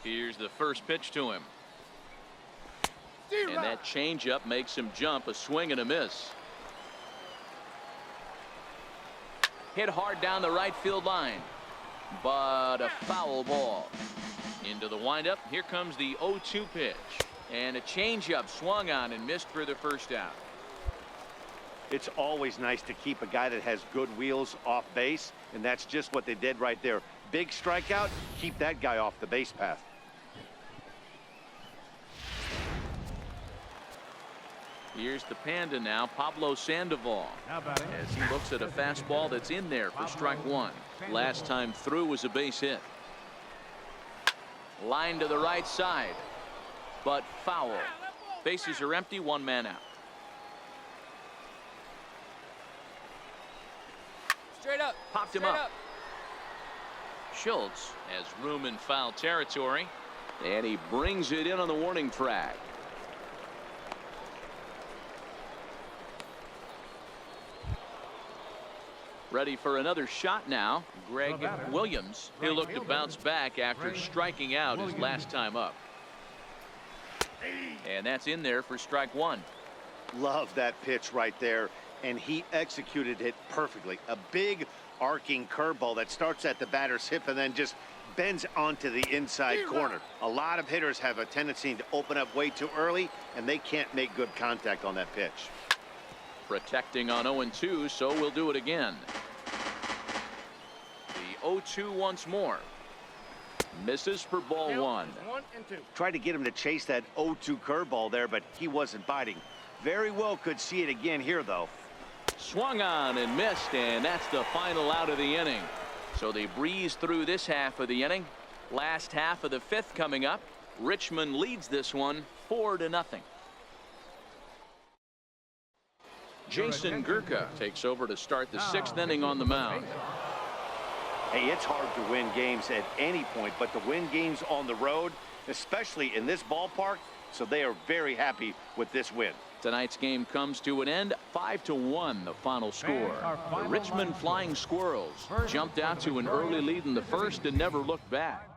Here's the first pitch to him. And that changeup makes him jump. A swing and a miss. Hit hard down the right field line, but a foul ball. Into the windup. Here comes the 0-2 pitch. And a changeup swung on and missed for the first out. It's always nice to keep a guy that has good wheels off base, and that's just what they did right there. Big strikeout, keep that guy off the base path. Here's the Panda now, Pablo Sandoval, as he looks at a fastball that's in there for strike one. Last time through was a base hit. Line to the right side, but foul. Bases are empty, one man out. Straight up. Popped him up. Schultz has room in foul territory, and he brings it in on the warning track. Ready for another shot now. Greg Williams. He'll look to bounce back after striking out his last time up. And that's in there for strike one. Love that pitch right there, and he executed it perfectly. A big arcing curveball that starts at the batter's hip and then just bends onto the inside corner. A lot of hitters have a tendency to open up way too early, and they can't make good contact on that pitch. Protecting on 0-2, so we'll do it again. The 0-2 once more. Misses for ball one. 1-2. Tried to get him to chase that 0-2 curveball there, but he wasn't biting. Very well could see it again here, though. Swung on and missed, and that's the final out of the inning. So they breeze through this half of the inning. Last half of the fifth coming up. Richmond leads this one 4-0. Jason Gurka takes over to start the sixth inning on the mound. Hey, it's hard to win games at any point, but to win games on the road, especially in this ballpark, so they are very happy with this win. Tonight's game comes to an end, 5-1 the final score. The Richmond Flying Squirrels jumped out to an early lead in the first and never looked back.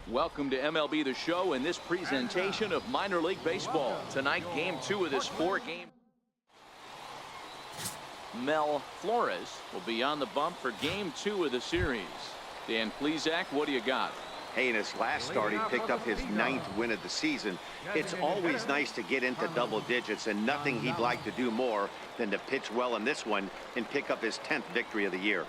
Welcome to MLB The Show in this presentation of minor league baseball. Tonight, game 2 of this 4-game. Mel Flores will be on the bump for game 2 of the series. Dan Plesac, what do you got? Hey, in his last start, he picked up his 9th win of the season. It's always nice to get into double digits, and nothing he'd like to do more than to pitch well in this one and pick up his 10th victory of the year.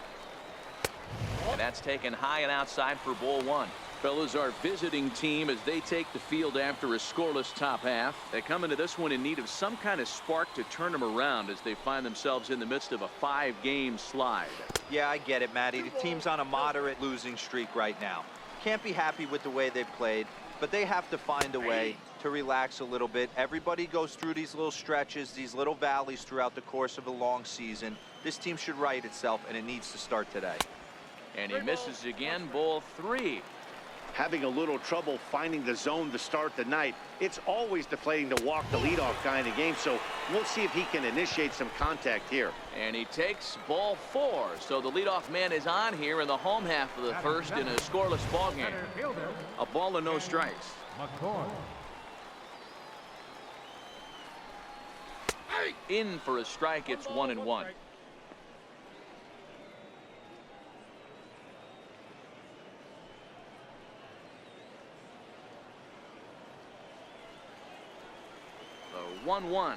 And that's taken high and outside for ball one. Fellas, our visiting team as they take the field after a scoreless top half. They come into this one in need of some kind of spark to turn them around as they find themselves in the midst of a 5-game slide. Yeah, I get it, Matty. The team's on a moderate losing streak right now. Can't be happy with the way they've played, but they have to find a way to relax a little bit. Everybody goes through these little stretches, these little valleys throughout the course of a long season. This team should right itself, and it needs to start today. And he misses again, ball 3. Having a little trouble finding the zone to start the night. It's always deflating to walk the leadoff guy in the game, so we'll see if he can initiate some contact here. And he takes ball 4, so the leadoff man is on here in the home half of the first in a scoreless ball game. A ball and no strikes. In for a strike. It's 1-1. The 1-1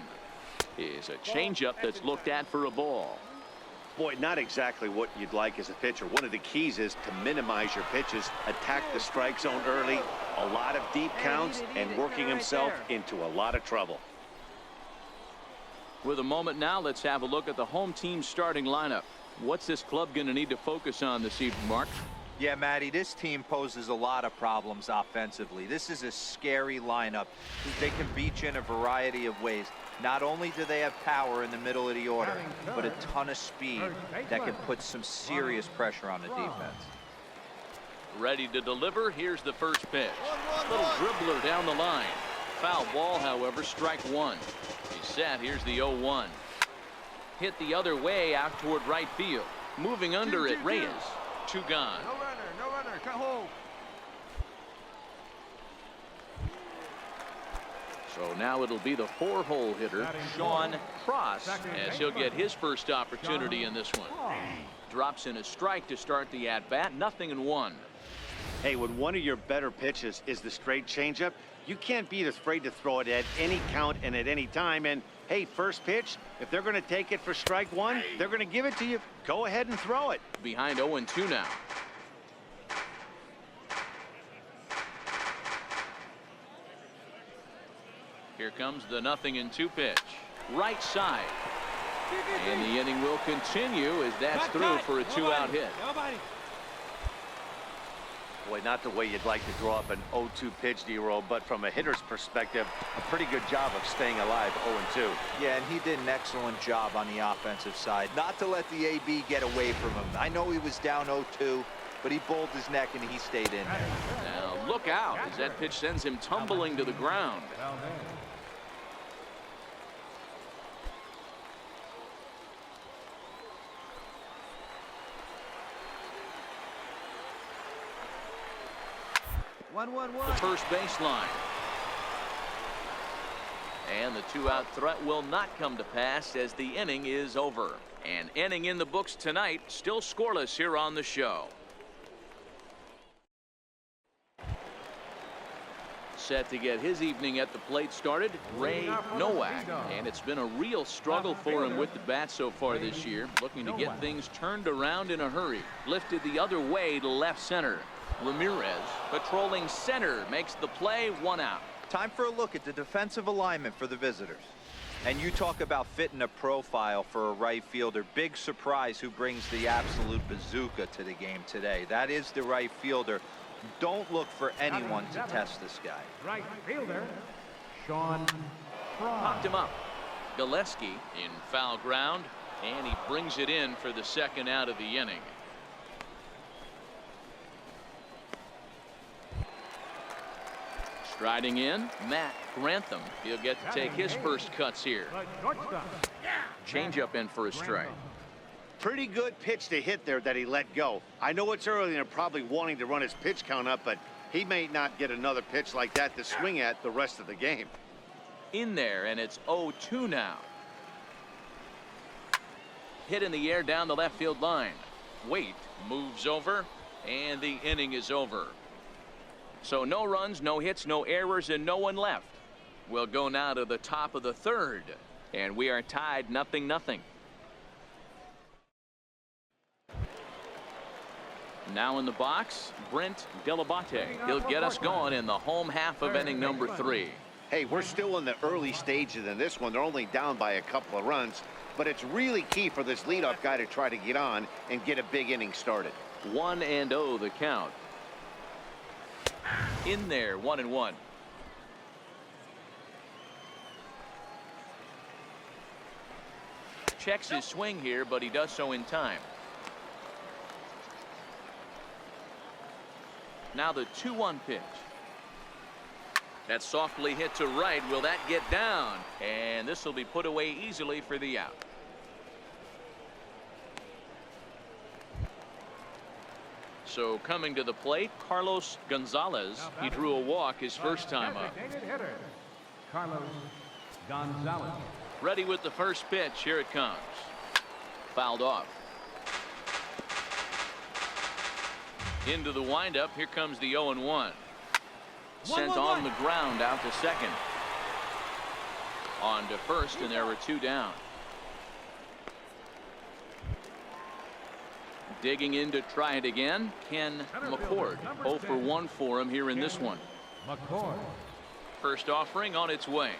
is a changeup that's looked at for a ball. Boy, not exactly what you'd like as a pitcher. One of the keys is to minimize your pitches, attack the strike zone early, a lot of deep counts, and working himself into a lot of trouble. With a moment now, let's have a look at the home team starting lineup. What's this club going to need to focus on this evening, Mark? Yeah, Matty, this team poses a lot of problems offensively. This is a scary lineup. They can beat you in a variety of ways. Not only do they have power in the middle of the order, but a ton of speed that can put some serious pressure on the defense. Ready to deliver. Here's the first pitch. Little dribbler down the line. Foul ball, however, strike 1. He's set. Here's the 0-1. Hit the other way out toward right field. Moving under it, Reyes. 2 gone. No runner, cut home. So now it'll be the 4-hole hitter, Sean Cross, as he'll get his first opportunity in this one. Drops in a strike to start the at-bat. 0-1. Hey, when one of your better pitches is the straight changeup, you can't be afraid to throw it at any count and at any time. And hey, first pitch, if they're going to take it for strike 1, they're going to give it to you. Go ahead and throw it. Behind 0-2 now. Here comes the 0-2 pitch. Right side. And the inning will continue as that's through for a 2-out hit. Boy, not the way you'd like to draw up an 0-2 pitch, D-Roll, but from a hitter's perspective, a pretty good job of staying alive 0-2. Yeah, and he did an excellent job on the offensive side. Not to let the AB get away from him. I know he was down 0-2, but he bowled his neck and he stayed in there. Now look out as that pitch sends him tumbling to the ground. The first baseline. And the 2-out threat will not come to pass as the inning is over. An inning in the books tonight, still scoreless here on the show. Set to get his evening at the plate started, Ray Nowak. And it's been a real struggle for him with the bat so far this year. Looking to get things turned around in a hurry. Lifted the other way to left center. Ramirez patrolling center makes the play. 1 out. Time for a look at the defensive alignment for the visitors. And you talk about fitting a profile for a right fielder. Big surprise who brings the absolute bazooka to the game today. That is the right fielder. Don't look for anyone to test this guy. Right fielder, Sean Cross. Popped him up. Gillespie in foul ground, and he brings it in for the 2nd out of the inning. Striding in, Matt Grantham. He'll get to take his first cuts here. Changeup in for a strike. Pretty good pitch to hit there that he let go. I know it's early and they're probably wanting to run his pitch count up, but he may not get another pitch like that to swing at the rest of the game. In there, and it's 0-2 now. Hit in the air down the left field line. Waite moves over, and the inning is over. So no runs, no hits, no errors, and no one left. We'll go now to the top of the 3rd, and we are tied 0-0. Now in the box, Brent Delabate. He'll get us going in the home half of inning number 3. Hey, we're still in the early stages in this one. They're only down by a couple of runs, but it's really key for this leadoff guy to try to get on and get a big inning started. 1-0 the count. In there, 1-1. Checks his swing here, but he does so in time. Now the 2-1 pitch. That's softly hit to right. Will that get down? And this will be put away easily for the out. So coming to the plate, Carlos Gonzalez. He drew a walk his first time up. Carlos Gonzalez. Ready with the first pitch. Here it comes. Fouled off. Into the windup. Here comes the 0-1. Sent on the ground out to second. On to first, and there were 2 down. Digging in to try it again, Ken McCord. 0 for 1 for him here in this one. McCord. First offering on its way.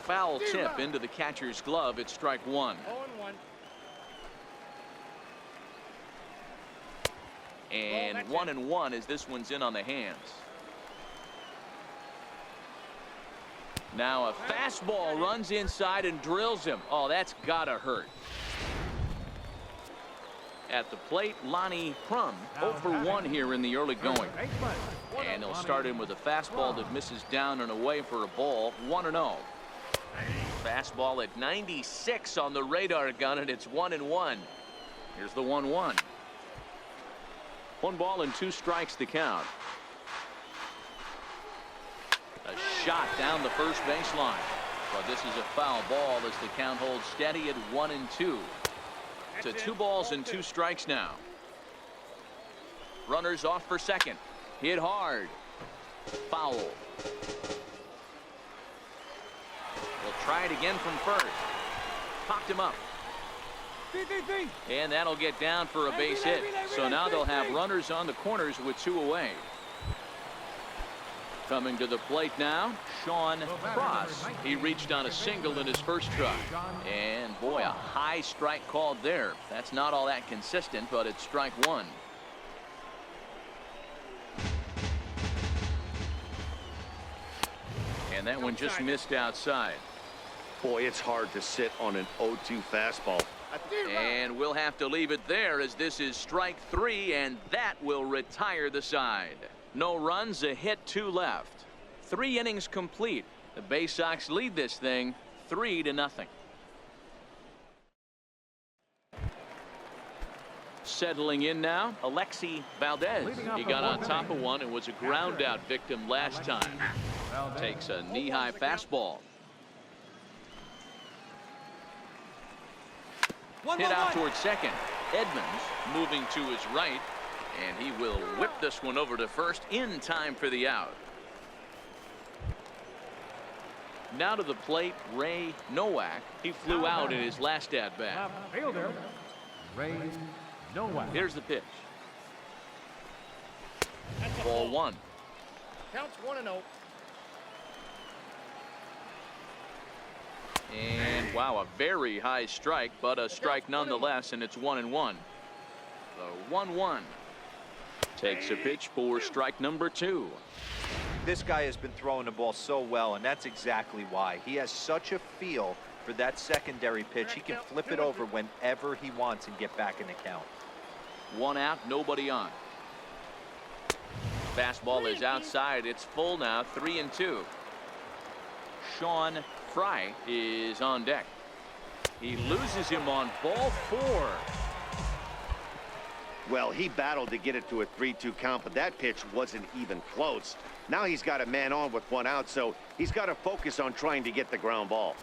Foul tip into the catcher's glove. It's strike 1. 0-1. And 1-1 as this one's in on the hands. Now a fastball runs inside and drills him. Oh, that's gotta hurt. At the plate, Lonnie Crum. 0 for 1 here in the early going. And he'll start in with a fastball that misses down and away for a ball. 1-0. Fastball at 96 on the radar gun, and it's 1-1. Here's the 1-1. 1 ball and 2 strikes to count. A shot down the first baseline. But this is a foul ball as the count holds steady at 1-2. To 2 balls and 2 strikes now. Runners off for second. Hit hard. Foul. We'll try it again from first. Popped him up. And that'll get down for a base hit. So now they'll have runners on the corners with 2 away. Coming to the plate now, Sean Cross. He reached on a single in his first try. And boy, a high strike called there. That's not all that consistent, but it's strike 1. And that one just missed outside. Boy, it's hard to sit on an 0-2 fastball. And we'll have to leave it there as this is strike 3, and that will retire the side. No runs, a hit, 2 left. 3 innings complete. The Bay Sox lead this thing 3-0. Settling in now, Alexi Valdez. He got on top of one and was a ground out victim last time. Takes a knee-high fastball. Hit out towards second. Edmonds moving to his right, and he will whip this one over to first in time for the out. Now to the plate, Ray Nowak. He flew out in his last at bat. Fielder Ray Nowak. Here's the pitch. Ball 1. Counts 1-0. And wow, a very high strike, but a strike nonetheless, and it's 1-1. The 1-1 takes a pitch for strike number 2. This guy has been throwing the ball so well, and that's exactly why. He has such a feel for that secondary pitch. He can flip it over whenever he wants and get back in the count. 1 out, nobody on. Fastball is outside. It's full now, 3-2. Sean Fry is on deck. He loses him on ball 4. Well, he battled to get it to a 3-2 count, but that pitch wasn't even close. Now he's got a man on with 1 out, so he's got to focus on trying to get the ground ball.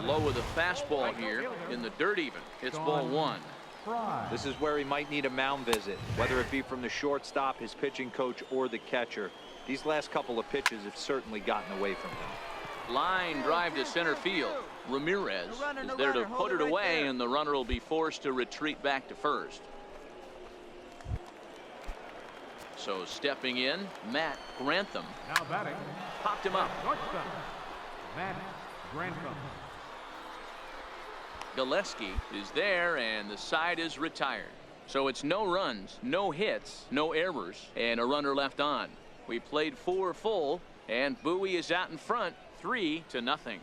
Low with a fastball here in the dirt even. It's ball 1. This is where he might need a mound visit, whether it be from the shortstop, his pitching coach, or the catcher. These last couple of pitches have certainly gotten away from him. Line drive to center field. Ramirez is there to put it away, and the runner will be forced to retreat back to first. So stepping in, Matt Grantham. Now batting. Popped him up. Shortstop, Matt Grantham. Gillespie is there, and the side is retired. So it's no runs, no hits, no errors, and a runner left on. We played 4 full, and Bowie is out in front, 3-0.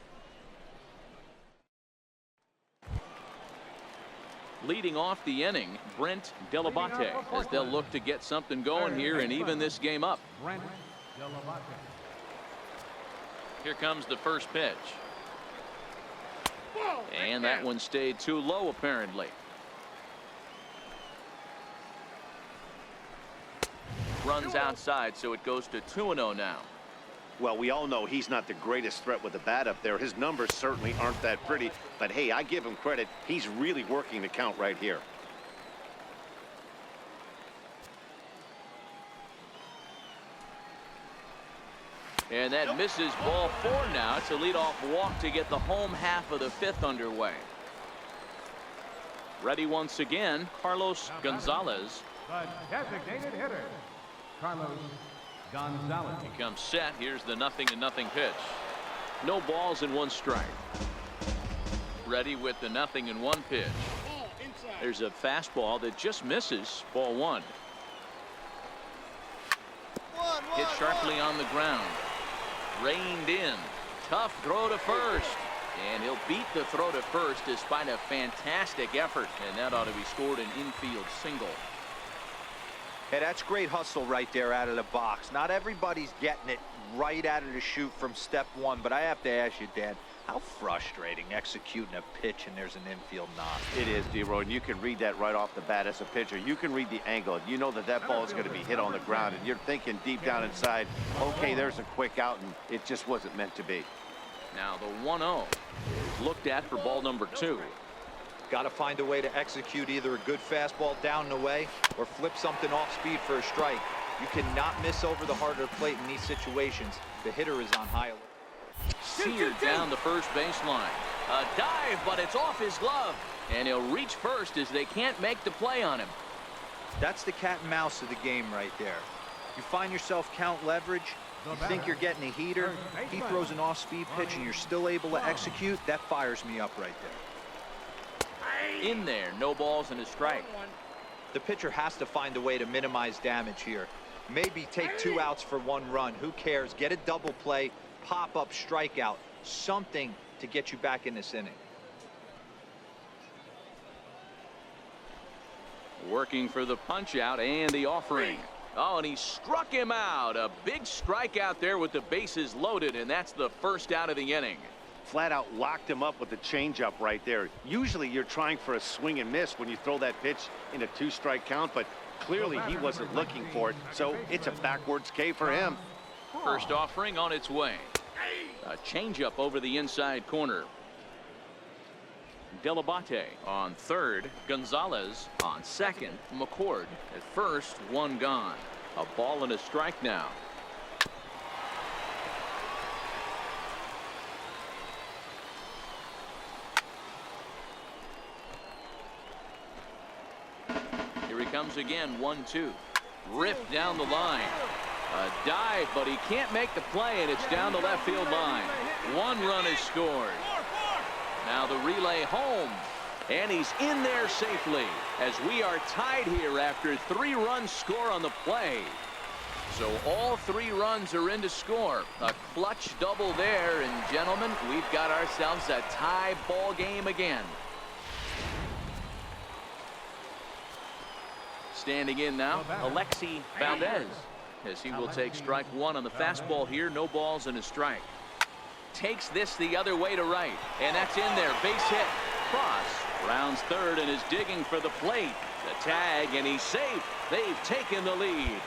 Leading off the inning, Brent Delabate, as they'll look to get something going here and even this game up. Brent Delabate. Here comes the first pitch. And that one stayed too low, apparently. Runs outside, so it goes to 2-0 now. Well, we all know he's not the greatest threat with the bat up there. His numbers certainly aren't that pretty, but hey, I give him credit. He's really working the count right here. And that misses ball 4 now. It's a leadoff walk to get the home half of the 5th underway. Ready once again, Carlos Gonzalez. The designated hitter, Carlos Gonzalez. He comes set. Here's the 0-0 pitch. No balls and 1 strike. Ready with the 0-1 pitch. There's a fastball that just misses ball 1. Hit sharply on the ground. Reined in. Tough throw to first. And he'll beat the throw to first despite a fantastic effort. And that ought to be scored an infield single. Hey, that's great hustle right there out of the box. Not everybody's getting it right out of the chute from step 1, but I have to ask you, Dan, how frustrating executing a pitch and there's an infield knock. It is, D-Roy, and you can read that right off the bat as a pitcher. You can read the angle. You know that that ball is going to be hit on the ground, and you're thinking deep down inside, okay, there's a quick out, and it just wasn't meant to be. Now the 1-0 is looked at for ball number 2. Got to find a way to execute either a good fastball down and away or flip something off speed for a strike. You cannot miss over the heart of the plate in these situations. The hitter is on high alert. Seared down the first baseline. A dive, but it's off his glove. And he'll reach first as they can't make the play on him. That's the cat and mouse of the game right there. You find yourself count leverage. You think you're getting a heater. He throws an off-speed pitch and you're still able to execute. That fires me up right there. In there, no balls and a strike. The pitcher has to find a way to minimize damage here. Maybe take 2 outs for 1 run. Who cares? Get a double play, pop-up strikeout, something to get you back in this inning. Working for the punch out and the offering. Oh, and he struck him out. A big strikeout there with the bases loaded, and that's the first out of the inning. Flat out locked him up with the changeup right there. Usually you're trying for a swing and miss when you throw that pitch in a 2-strike count, but clearly he wasn't looking for it, so it's a backwards K for him. First offering on its way. A changeup over the inside corner. Delabate on third. Gonzalez on second. McCord at first. 1 gone. A ball and a strike now. Here he comes again. 1-2. Ripped down the line. A dive, but he can't make the play, and it's down the left field line. 1 run is scored. Now the relay home, and he's in there safely as we are tied here after 3 runs score on the play. So all 3 runs are in to score. A clutch double there, and gentlemen, we've got ourselves a tie ball game again. Standing in now, Alexi Valdez, as he will take strike 1 on the fastball here. No balls and a strike. Takes this the other way to right, and that's in there. Base hit. Cross rounds third and is digging for the plate. The tag, and he's safe. They've taken the lead.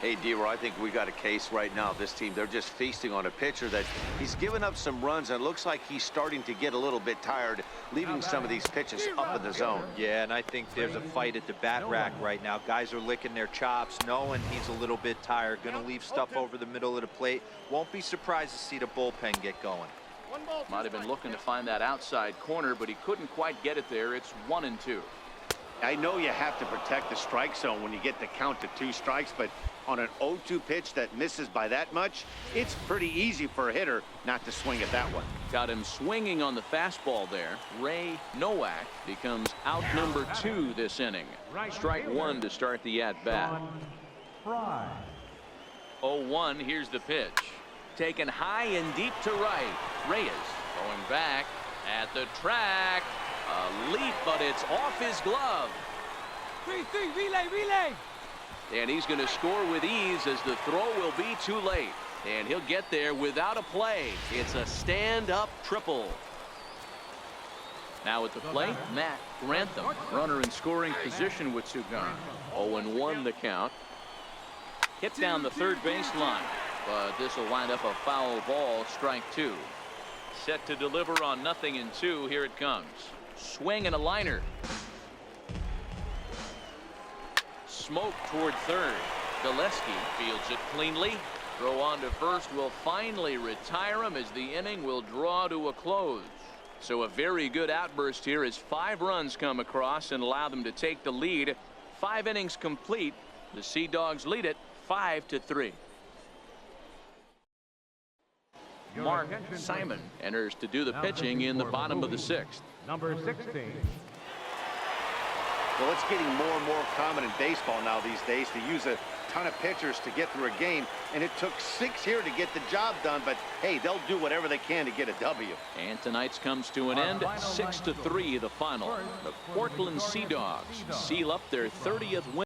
Hey, D-Roy, I think we got a case right now. This team, they're just feasting on a pitcher that he's given up some runs, and it looks like he's starting to get a little bit tired, leaving some of these pitches up in the zone. Yeah, and I think there's a fight at the bat rack right now. Guys are licking their chops, knowing he's a little bit tired. Going to leave stuff over the middle of the plate. Won't be surprised to see the bullpen get going. One ball, Might have been looking to find that outside corner, but he couldn't quite get it there. It's 1-2. I know you have to protect the strike zone when you get the count to 2 strikes, but on an 0-2 pitch that misses by that much, it's pretty easy for a hitter not to swing at that one. Got him swinging on the fastball there. Ray Nowak becomes out number 2 this inning. Strike 1 to start the at-bat. 0-1. Here's the pitch. Taken high and deep to right. Reyes going back at the track. A leap, but it's off his glove. 3-3, relay. And he's going to score with ease as the throw will be too late. And he'll get there without a play. It's a stand-up triple. Now at the plate, Matt Grantham. Runner in scoring position with two gone. 0-1 the count. Hit down the third baseline. But this will wind up a foul ball, strike 2. Set to deliver on 0-2. Here it comes. Swing and a liner. Smoke toward third. Gillespie fields it cleanly. Throw on to first will finally retire him as the inning will draw to a close. So a very good outburst here as 5 runs come across and allow them to take the lead. 5 innings complete. The Sea Dogs lead it 5-3. Mark Simon enters to do the pitching in the bottom of the 6th. Number 16. Well, it's getting more and more common in baseball now these days to use a ton of pitchers to get through a game, and it took 6 here to get the job done, but hey, they'll do whatever they can to get a W. And tonight's comes to an end. 6-3 the final. The Portland Sea Dogs seal up their 30th win.